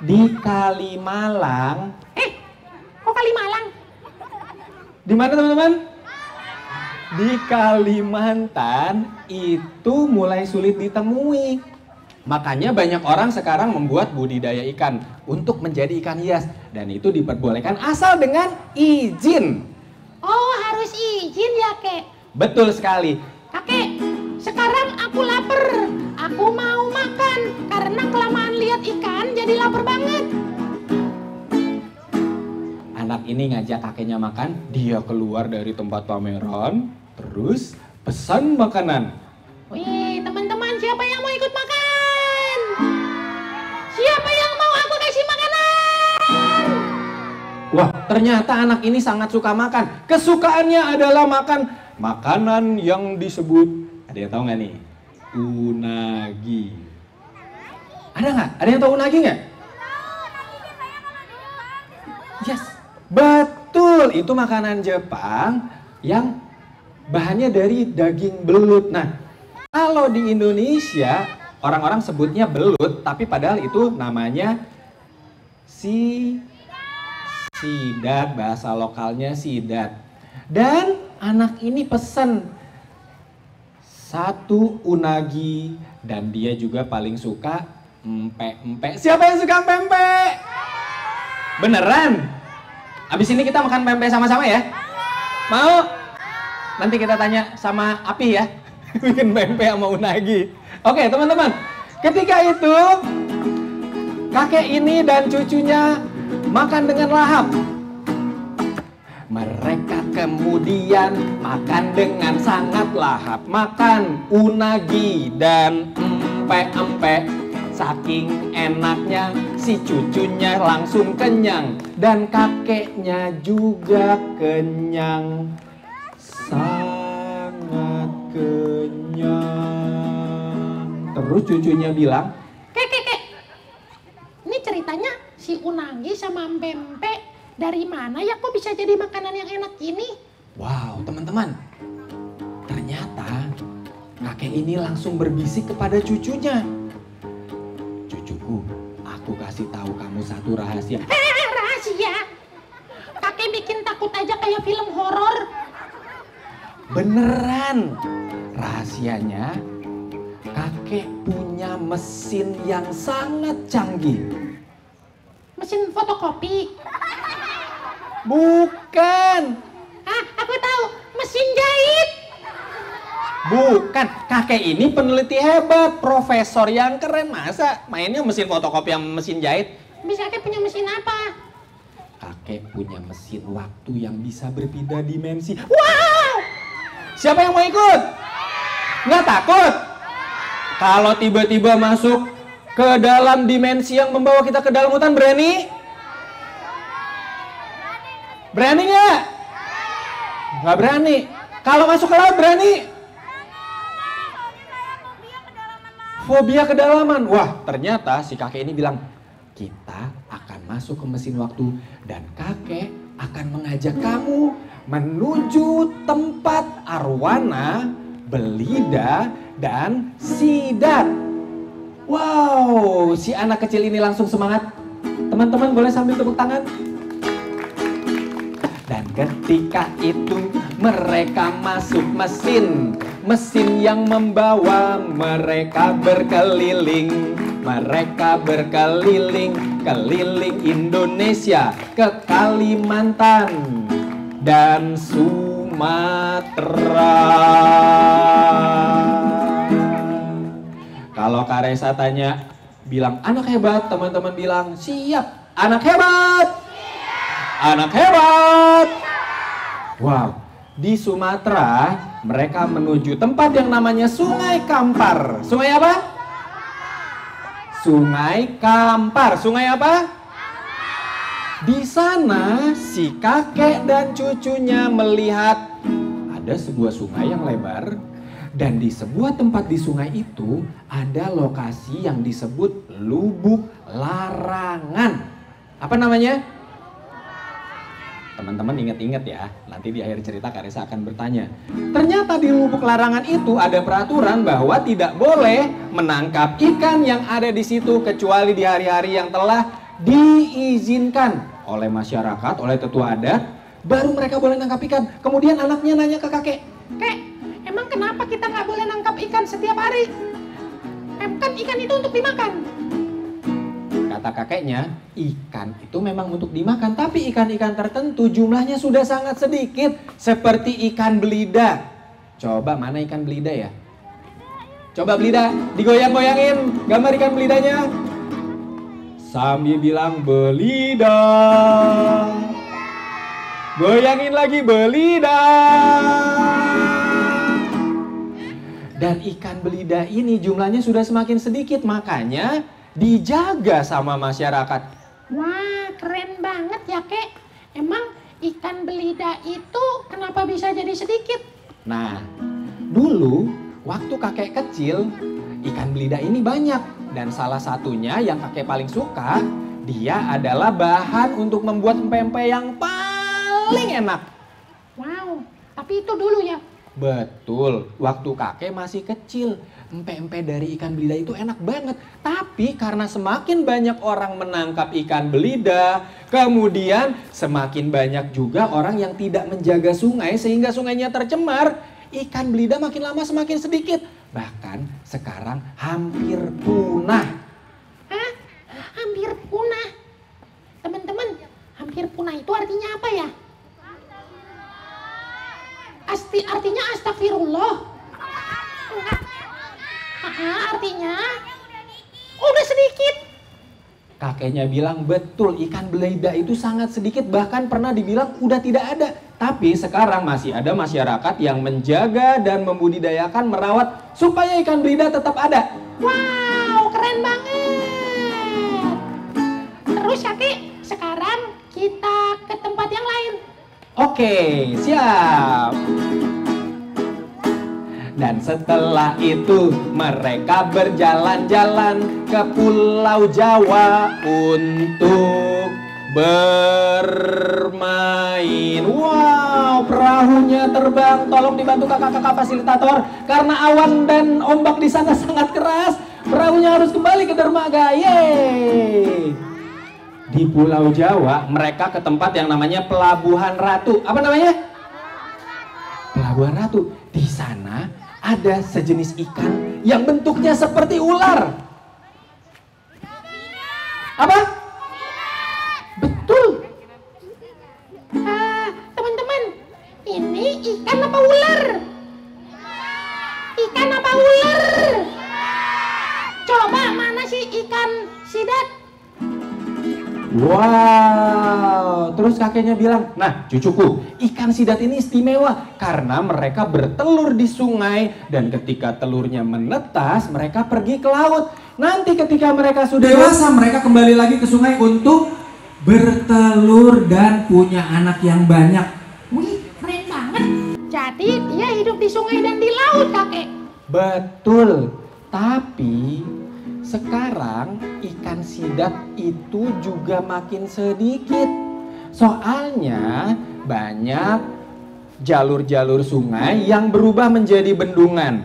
Di Kalimalang. Kok Kalimalang? Di mana teman-teman? Di Kalimantan itu mulai sulit ditemui. Makanya banyak orang sekarang membuat budidaya ikan untuk menjadi ikan hias. Dan itu diperbolehkan asal dengan izin. Oh, harus izin ya, Kek? Betul sekali. Kakek, sekarang aku lapar. Aku mau makan. Karena kelamaan lihat ikan jadi lapar banget. Anak ini ngajak kakeknya makan, dia keluar dari tempat pameran, terus pesan makanan. Wih, teman-teman, siapa yang mau ikut makan? Siapa yang mau aku kasih makanan? Wah, ternyata anak ini sangat suka makan. Kesukaannya adalah makan makanan yang disebut, ada yang tahu nggak nih? Unagi. Ada nggak? Ada yang tahu unagi nggak? Yes, betul. Itu makanan Jepang yang bahannya dari daging belut. Nah, kalau di Indonesia orang-orang sebutnya belut, tapi padahal itu namanya sidat, bahasa lokalnya sidat. Dan anak ini pesen 1 unagi dan dia juga paling suka empek-empek. Siapa yang suka empek-empek? Beneran? Abis ini kita makan pempek sama-sama ya? Mau? Nanti kita tanya sama Api ya. Bikin pempek sama unagi. Oke teman-teman, ketika itu kakek ini dan cucunya makan dengan lahap. Mereka kemudian makan dengan sangat lahap. Makan unagi dan empek-empek. Saking enaknya si cucunya langsung kenyang. Dan kakeknya juga kenyang. Sangat kenyang. Terus cucunya bilang, Kek. Ini ceritanya si unagi sama empek-empek dari mana ya kok bisa jadi makanan yang enak gini? wow teman-teman, ternyata kakek ini langsung berbisik kepada cucunya. Cucuku, aku kasih tahu kamu satu rahasia. Rahasia? Kakek bikin takut aja kayak film horor. Beneran, rahasianya kakek punya mesin yang sangat canggih. Mesin fotokopi? Bukan. Aku tahu, mesin jahit. Bukan, kakek ini peneliti hebat, profesor yang keren. Masa mainnya mesin fotokopi sama mesin jahit? Bisa kakek punya mesin apa? Kakek punya mesin waktu yang bisa berpindah dimensi. Wow! Siapa yang mau ikut? Nggak takut? Kalau tiba-tiba masuk ke dalam dimensi yang membawa kita ke dalam hutan, berani? Berani nggak? Nggak berani. Kalau masuk ke laut berani? Fobia kedalaman. Wah, ternyata si kakek ini bilang, kita akan masuk ke mesin waktu dan kakek akan mengajak kamu menuju tempat arwana, belida, dan sidat. Wow, si anak kecil ini langsung semangat. Teman-teman boleh sambil tepuk tangan. Dan ketika itu mereka masuk mesin yang membawa mereka berkeliling. Mereka berkeliling, keliling Indonesia ke Kalimantan dan Sumatera. Kalau Kak Resa tanya, bilang anak hebat, teman-teman bilang siap, anak hebat. Anak hebat. Wow, di Sumatera mereka menuju tempat yang namanya Sungai Kampar. Sungai apa? Sungai Kampar. Sungai apa? Di sana si kakek dan cucunya melihat ada sebuah sungai yang lebar dan di sebuah tempat di sungai itu ada lokasi yang disebut Lubuk Larangan. Apa namanya? Teman-teman ingat-ingat ya, nanti di akhir cerita Kak Resa akan bertanya. Ternyata di Lubuk Larangan itu ada peraturan bahwa tidak boleh menangkap ikan yang ada di situ kecuali di hari-hari yang telah diizinkan oleh masyarakat, oleh tetua adat, baru mereka boleh nangkap ikan. Kemudian anaknya nanya ke kakek, Kek, emang kenapa kita nggak boleh nangkap ikan setiap hari? Kan ikan itu untuk dimakan. kata kakeknya, ikan itu memang untuk dimakan, tapi ikan-ikan tertentu jumlahnya sudah sangat sedikit, seperti ikan belida. Coba mana ikan belida ya? Coba belida, digoyang-goyangin gambar ikan belidanya. Sambil bilang belida. Goyangin lagi belida. Dan ikan belida ini jumlahnya sudah semakin sedikit, makanya dijaga sama masyarakat. Wah, keren banget ya, Kek. Emang ikan belida itu kenapa bisa jadi sedikit? Nah, dulu waktu kakek kecil, ikan belida ini banyak. Dan salah satunya yang kakek paling suka, dia adalah bahan untuk membuat empek-empek yang paling enak. Wow, tapi itu dulu ya. Betul, waktu kakek masih kecil, empek-empek dari ikan belida itu enak banget. Tapi karena semakin banyak orang menangkap ikan belida, kemudian semakin banyak juga orang yang tidak menjaga sungai sehingga sungainya tercemar, ikan belida makin lama semakin sedikit. Bahkan sekarang hampir punah. Hah? Hampir punah. Teman-teman, hampir punah itu artinya apa ya? Artinya astagfirullah. Enggak. Artinya udah sedikit. Kakeknya bilang betul, ikan belida itu sangat sedikit, bahkan pernah dibilang udah tidak ada. Tapi sekarang masih ada masyarakat yang menjaga dan membudidayakan, merawat supaya ikan belida tetap ada. Wow, keren banget. Terus Kakek, sekarang kita ke tempat yang lain. Oke, siap. Dan setelah itu mereka berjalan-jalan ke Pulau Jawa untuk bermain. Wow, perahunya terbang. Tolong dibantu kakak-kakak fasilitator karena awan dan ombak di sana sangat keras. Perahunya harus kembali ke dermaga. Yeay. Di Pulau Jawa mereka ke tempat yang namanya Pelabuhan Ratu. Apa namanya? Pelabuhan Ratu. Di sana ada sejenis ikan yang bentuknya seperti ular. Apa? Betul. Teman-teman, ini ikan apa ular? Ikan apa ular? Coba mana sih ikan sidat? Wow, terus kakeknya bilang, nah cucuku, ikan sidat ini istimewa karena mereka bertelur di sungai dan ketika telurnya menetas mereka pergi ke laut. Nanti ketika mereka sudah Dewasa mereka kembali lagi ke sungai untuk bertelur dan punya anak yang banyak. Wih, keren banget. Jadi dia hidup di sungai dan di laut, Kakek. Betul, tapi sekarang ikan sidat itu juga makin sedikit. Soalnya banyak jalur-jalur sungai yang berubah menjadi bendungan.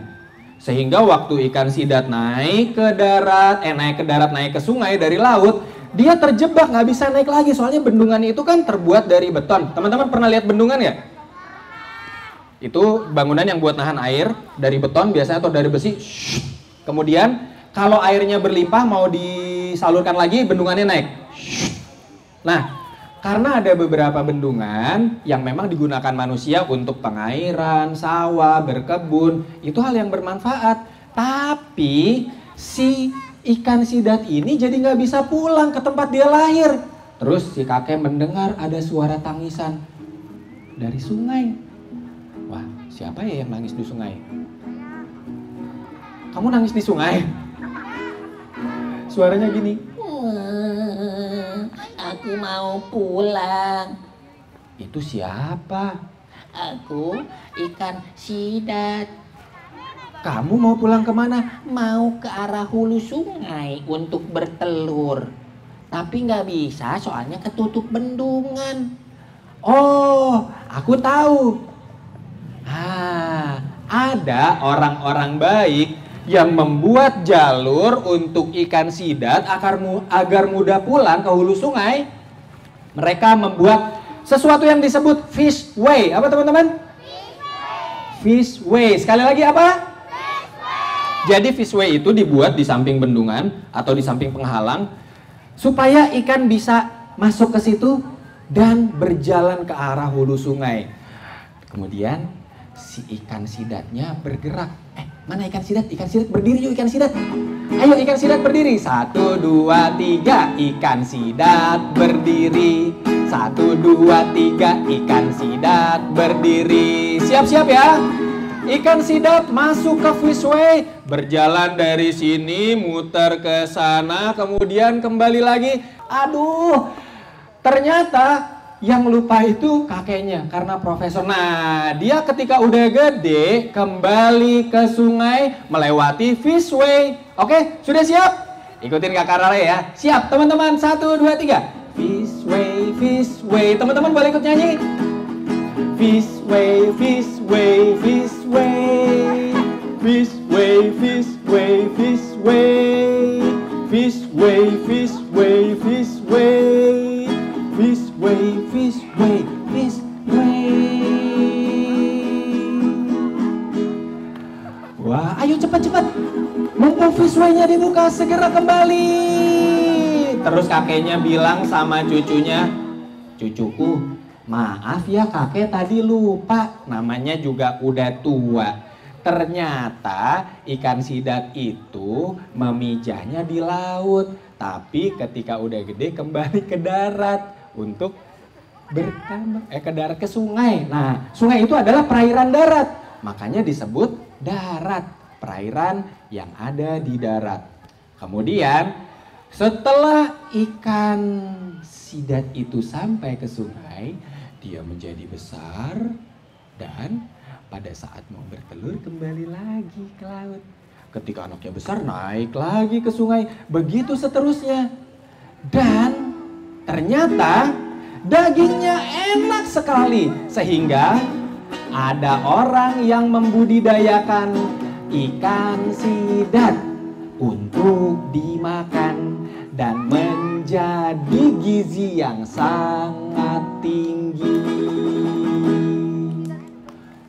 Sehingga waktu ikan sidat naik ke darat, naik ke sungai dari laut, dia terjebak nggak bisa naik lagi. Soalnya bendungan itu kan terbuat dari beton. Teman-teman pernah lihat bendungan ya? Itu bangunan yang buat nahan air dari beton biasanya atau dari besi. Kemudian kalau airnya berlimpah mau disalurkan lagi, bendungannya naik. Nah, karena ada beberapa bendungan yang memang digunakan manusia untuk pengairan, sawah, berkebun, itu hal yang bermanfaat. Tapi si ikan sidat ini jadi nggak bisa pulang ke tempat dia lahir. Terus si kakek mendengar ada suara tangisan dari sungai. Wah, siapa ya yang nangis di sungai? Kamu nangis di sungai? Suaranya gini. Aku mau pulang. Itu siapa? Aku ikan sidat. Kamu mau pulang kemana? Mau ke arah hulu sungai untuk bertelur. Tapi nggak bisa soalnya ketutup bendungan. Oh, aku tahu. Ada orang-orang baik yang membuat jalur untuk ikan sidat agar mudah pulang ke hulu sungai. Mereka membuat sesuatu yang disebut fish way. Apa teman-teman? Fish way. Sekali lagi apa? Jadi fish way itu dibuat di samping bendungan atau di samping penghalang supaya ikan bisa masuk ke situ dan berjalan ke arah hulu sungai. Kemudian si ikan sidatnya bergerak. Mana ikan sidat? Ikan sidat berdiri yuk, ikan sidat. Ayo ikan sidat berdiri. 1, 2, 3. Ikan sidat berdiri. 1, 2, 3. Ikan sidat berdiri. Siap-siap ya. Ikan sidat masuk ke fishway, berjalan dari sini, muter ke sana, kemudian kembali lagi. Aduh, ternyata yang lupa itu kakeknya karena profesor. Nah, dia ketika udah gede kembali ke sungai melewati fishway. Oke, sudah siap? Ikutin Kakak Rale ya. Siap teman-teman, 1, 2, 3. Fishway, fishway. Teman-teman boleh ikut nyanyi. Fishway, fishway, fishway. Fishway, fishway, fishway. Fishway, fishway, fishway. Fishway, fishway, fishway. Wah, ayo cepat-cepat. Mumpung fishway-nya dibuka, segera kembali. Terus kakeknya bilang sama cucunya, cucuku, maaf ya kakek tadi lupa, namanya juga udah tua. Ternyata ikan sidat itu memijahnya di laut, tapi ketika udah gede kembali ke darat untuk ke sungai. Nah, sungai itu adalah perairan darat, makanya disebut darat, perairan yang ada di darat. Kemudian setelah ikan sidat itu sampai ke sungai, dia menjadi besar dan pada saat mau bertelur kembali lagi ke laut. Ketika anaknya besar naik lagi ke sungai, begitu seterusnya. Dan ternyata dagingnya enak sekali sehingga ada orang yang membudidayakan ikan sidat untuk dimakan dan menjadi gizi yang sangat tinggi.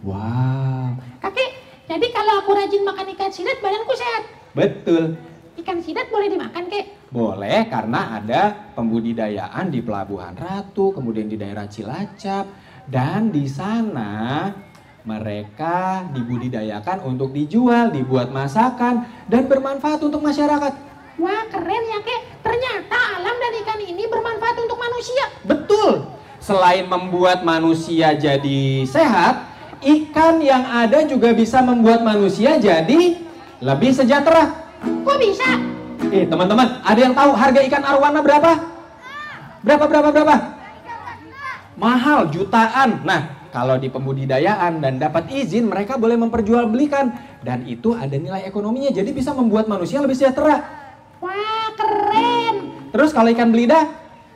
Wow. Kakek, jadi kalau aku rajin makan ikan sidat badanku sehat? Betul. Ikan sidat boleh dimakan, Kek? Boleh, karena ada pembudidayaan di Pelabuhan Ratu, kemudian di daerah Cilacap, dan di sana mereka dibudidayakan untuk dijual, dibuat masakan, dan bermanfaat untuk masyarakat. Wah, keren ya, Kek. Ternyata alam dan ikan ini bermanfaat untuk manusia. Betul. Selain membuat manusia jadi sehat, ikan yang ada juga bisa membuat manusia jadi lebih sejahtera. Kok bisa? Teman-teman, ada yang tahu harga ikan arwana berapa? Berapa? Mahal, jutaan. Nah, kalau di pembudidayaan dan dapat izin, mereka boleh memperjualbelikan. Dan itu ada nilai ekonominya, jadi bisa membuat manusia lebih sejahtera. Wah, keren. Terus kalau ikan belida,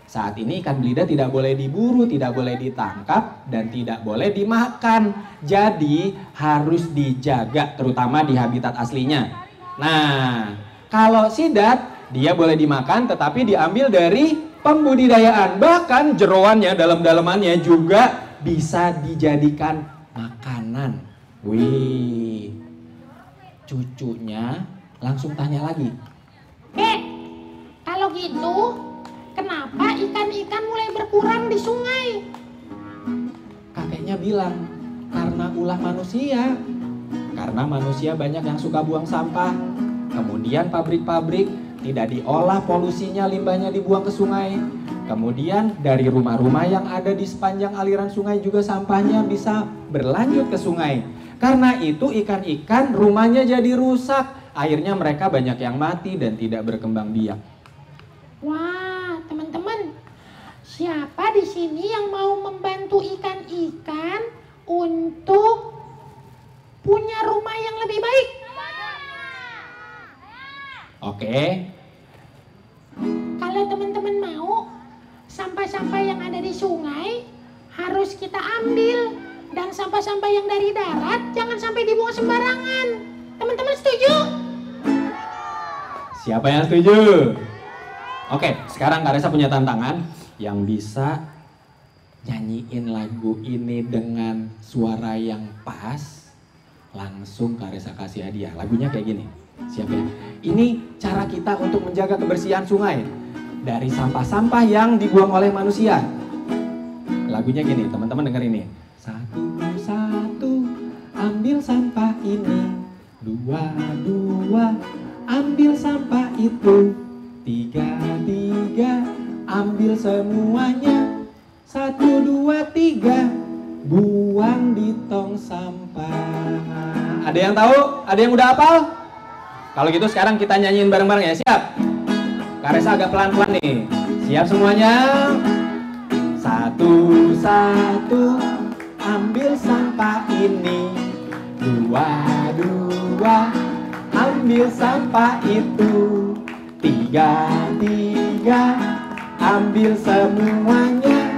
saat ini ikan belida tidak boleh diburu, tidak boleh ditangkap, dan tidak boleh dimakan. Jadi harus dijaga, terutama di habitat aslinya. Nah, kalau sidat, dia boleh dimakan tetapi diambil dari pembudidayaan. Bahkan jeroannya, dalam-dalamannya juga bisa dijadikan makanan. Wih, cucunya langsung tanya lagi. Kalau gitu, kenapa ikan-ikan mulai berkurang di sungai? Kakeknya bilang, karena ulah manusia. Karena manusia banyak yang suka buang sampah. Kemudian pabrik-pabrik tidak diolah polusinya, limbahnya dibuang ke sungai. Kemudian dari rumah-rumah yang ada di sepanjang aliran sungai juga sampahnya bisa berlanjut ke sungai. Karena itu ikan-ikan rumahnya jadi rusak. Akhirnya mereka banyak yang mati dan tidak berkembang biak. Wah, teman-teman, siapa di sini yang mau membantu ikan-ikan untuk punya rumah yang lebih baik? Oke. Kalau teman-teman mau, sampah-sampah yang ada di sungai harus kita ambil. Dan sampah-sampah yang dari darat jangan sampai dibuang sembarangan. Teman-teman setuju? Siapa yang setuju? Oke, sekarang Kak Resa punya tantangan yang bisa nyanyiin lagu ini dengan suara yang pas. Langsung Kak Resa kasih hadiah. Lagunya kayak gini. Siap ya? Ini cara kita untuk menjaga kebersihan sungai dari sampah-sampah yang dibuang oleh manusia. Lagunya gini, teman-teman denger ini. Satu-satu ambil sampah ini. Dua-dua ambil sampah itu. Tiga-tiga ambil semuanya. 1, 2, 3 buang di tong sampah. Ada yang tahu? Ada yang udah hafal? Kalau gitu sekarang kita nyanyiin bareng-bareng ya. Siap? Kak Resa agak pelan-pelan nih. Siap semuanya? Satu-satu ambil sampah ini. Dua-dua ambil sampah itu. Tiga-tiga ambil semuanya.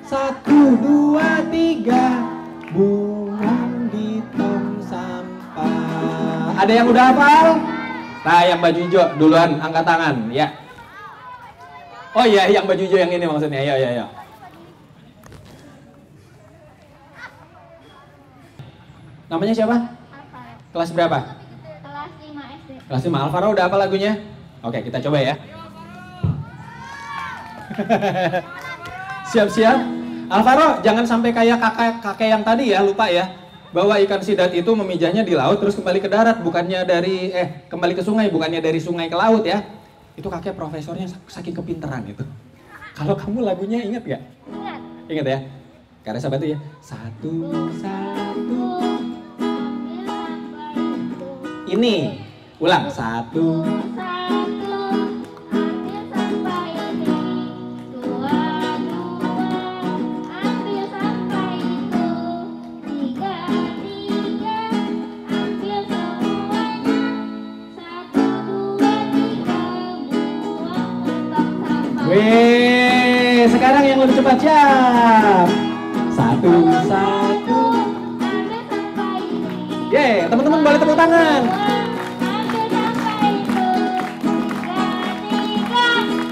1, 2, 3 buang di tong sampah. Ada yang udah hafal? Nah, yang baju hijau duluan angkat tangan ya. Oh iya, yang baju hijau yang ini maksudnya. Ayo. Namanya siapa? Alvaro. Kelas berapa? Kelas 5 SD. Kelas 5. Alvaro udah apa lagunya? Oke, kita coba ya. Siap-siap. Alvaro, jangan sampai kayak kakek yang tadi ya, lupa ya. Bahwa ikan sidat itu memijahnya di laut terus kembali ke darat, bukannya dari kembali ke sungai, bukannya dari sungai ke laut ya. Itu kakek profesornya saking kepinteran itu. Kalau kamu lagunya ingat gak? Ingat. Ingat ya? Kak Resa bantu ya. Satu. Ini. Ulang. Satu. Wih, sekarang yang lebih cepat siap. Satu. Yeay, teman-teman boleh tepuk tangan.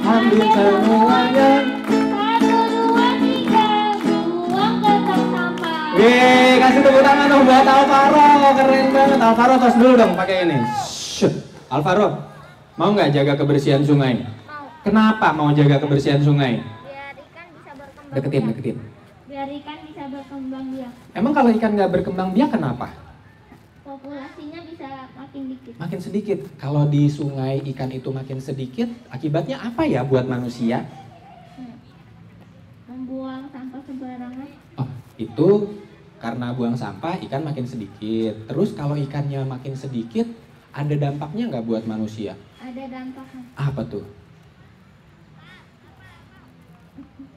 Ambil semuanya. 1, 2, 3 buang ke tong sampah. Wih, kasih tepuk tangan dong buat Alvaro. Keren banget. Alvaro tos dulu dong pakai ini. Shh. Alvaro, mau nggak jaga kebersihan sungai? Kenapa mau jaga kebersihan sungai? Biar ikan bisa berkembang. Deketin. Biar ikan bisa berkembang biak. Emang kalau ikan nggak berkembang biak kenapa? Populasinya bisa makin dikit. Makin sedikit. Kalau di sungai ikan itu makin sedikit, akibatnya apa ya buat manusia? Membuang sampah sembarangan. Oh, itu karena buang sampah ikan makin sedikit. Terus kalau ikannya makin sedikit, ada dampaknya nggak buat manusia? Ada dampaknya. Apa tuh?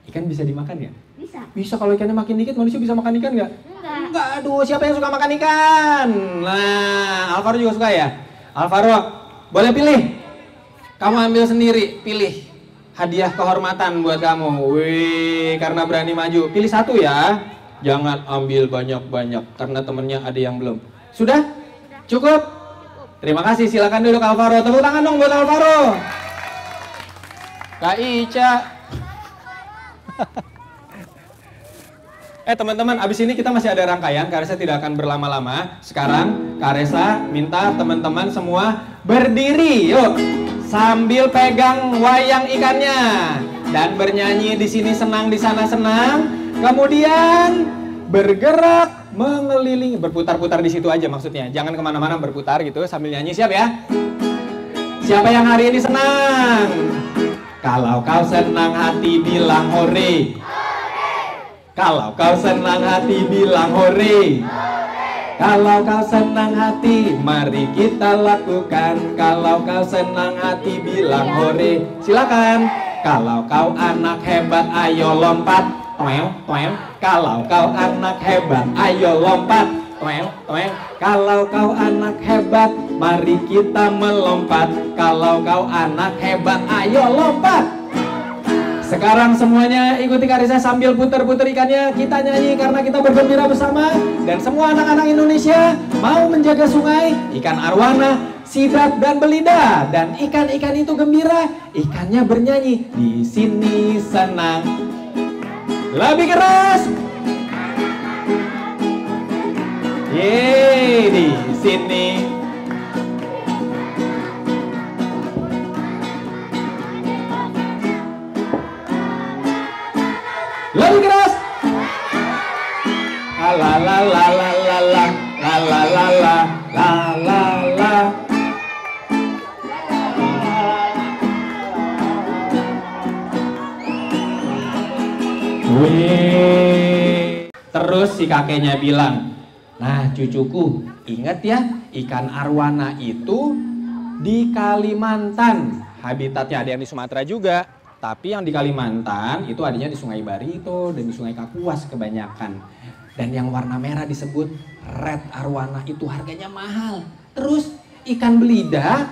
Ikan bisa dimakan ya? Bisa. Bisa, kalau ikannya makin dikit manusia bisa makan ikan nggak? Enggak. Enggak, aduh siapa yang suka makan ikan? Nah, Alvaro juga suka ya? Alvaro, boleh pilih? Kamu ambil sendiri, pilih hadiah kehormatan buat kamu. Wih, karena berani maju. Pilih satu ya. Jangan ambil banyak-banyak, karena temennya ada yang belum. Sudah? Cukup? Terima kasih, silakan duduk Alvaro. Tepuk tangan dong buat Alvaro. Kak Ica. Teman-teman, abis ini kita masih ada rangkaian. Kak Resa tidak akan berlama-lama. Sekarang Kak Resa minta teman-teman semua berdiri, yuk, sambil pegang wayang ikannya dan bernyanyi di sini senang, di sana senang. Kemudian bergerak mengelilingi, berputar-putar di situ aja maksudnya. Jangan kemana-mana, berputar gitu sambil nyanyi. Siap ya? Siapa yang hari ini senang? Kalau kau senang hati bilang hore. Kalau kau senang hati bilang hore. Kalau kau senang hati mari kita lakukan. Kalau kau senang hati bilang hore. Silakan. Kalau kau anak hebat ayo lompat. Toeng. Kalau kau anak hebat ayo lompat. Toeng. Kalau kau anak hebat mari kita melompat. Kalau kau anak hebat ayo lompat. Sekarang semuanya ikuti Kak Resa sambil puter-puter ikannya. Kita nyanyi karena kita bergembira bersama. Dan semua anak-anak Indonesia mau menjaga sungai, ikan arwana sidat dan belida, dan ikan-ikan itu gembira, ikannya bernyanyi, di sini senang. Lebih keras. Yeay, di sini. Lebih keras. La la la la la la la la la la la la. Wih. Terus si kakeknya bilang, nah cucuku, ingat ya, ikan arwana itu di Kalimantan. Habitatnya ada yang di Sumatera juga, tapi yang di Kalimantan itu adanya di Sungai Barito dan di Sungai Kapuas kebanyakan. Dan yang warna merah disebut red arwana itu harganya mahal. Terus ikan belida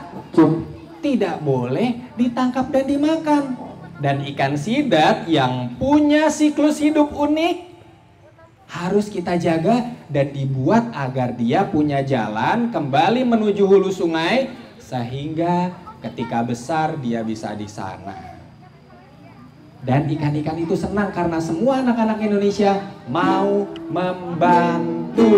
tidak boleh ditangkap dan dimakan. Dan ikan sidat yang punya siklus hidup unik harus kita jaga dan dibuat agar dia punya jalan kembali menuju hulu sungai sehingga ketika besar dia bisa di sana. Dan ikan-ikan itu senang karena semua anak-anak Indonesia mau membantu.